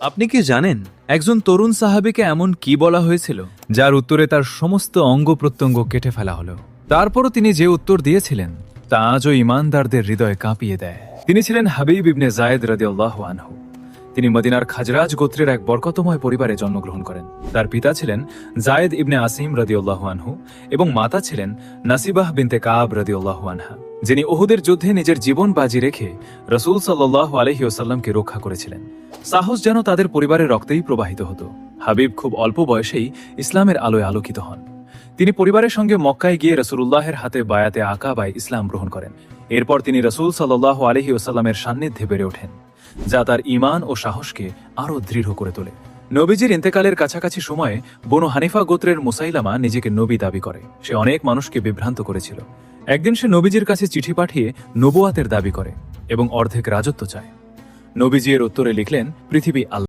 আপনি কি জানেন একজন তরুণ সাহাবীকে এমন কি বলা হয়েছিল যার উত্তরে তার সমস্ত অঙ্গ প্রত্যঙ্গ কেটে ফেলা হলো? তারপরও তিনি যে উত্তর দিয়েছিলেন তা আজও ঈমানদারদের হৃদয় কাঁপিয়ে দেয়। তিনি ছিলেন হাবিব ইবনে যায়েদ রাদিয়াল্লাহু আনহু। তিনি মদিনার খাজরাজ গোত্রের এক বরকতময় পরিবারে জন্মগ্রহণ করেন। তার পিতা ছিলেন যায়েদ ইবনে আসিম রাদিয়াল্লাহু আনহু এবং মাতা ছিলেন নাসিবাহ বিনতে কাব রাদিয়াল্লাহু আনহা, যিনি উহুদের যুদ্ধে নিজের জীবন বাজি রেখে রাসূল সাল্লাল্লাহু আলাইহি ওয়াসাল্লামকে রক্ষা করেছিলেন। সাহস যেন তাদের পরিবারের রক্তেই প্রবাহিত হতো। হাবিব খুব অল্প বয়সেই ইসলামের আলোয় আলোকিত হন। তিনি পরিবারের সঙ্গে মক্কায় গিয়ে রাসূলুল্লাহের হাতে বায়াতে আকাবায় ইসলাম গ্রহণ করেন। এরপর তিনি রাসূল সাল্লাল্লাহু আলাইহি ওয়াসাল্লামের সান্নিধ্যে বেড়ে ওঠেন, যা তার ঈমান ও সাহসকে আরও দৃঢ় করে তোলে। নবীজির ইন্তেকালের কাছাকাছি সময়ে বনু হানিফা গোত্রের মুসাইলামা নিজেকে নবী দাবি করে। সে অনেক মানুষকে বিভ্রান্ত করেছিল। একদিন সে নবীজির কাছে চিঠি পাঠিয়ে নবুয়াতের দাবি করে এবং অর্ধেক রাজত্ব চায়। নবীজি এর উত্তরে লিখলেন, পৃথিবী আল্লাহ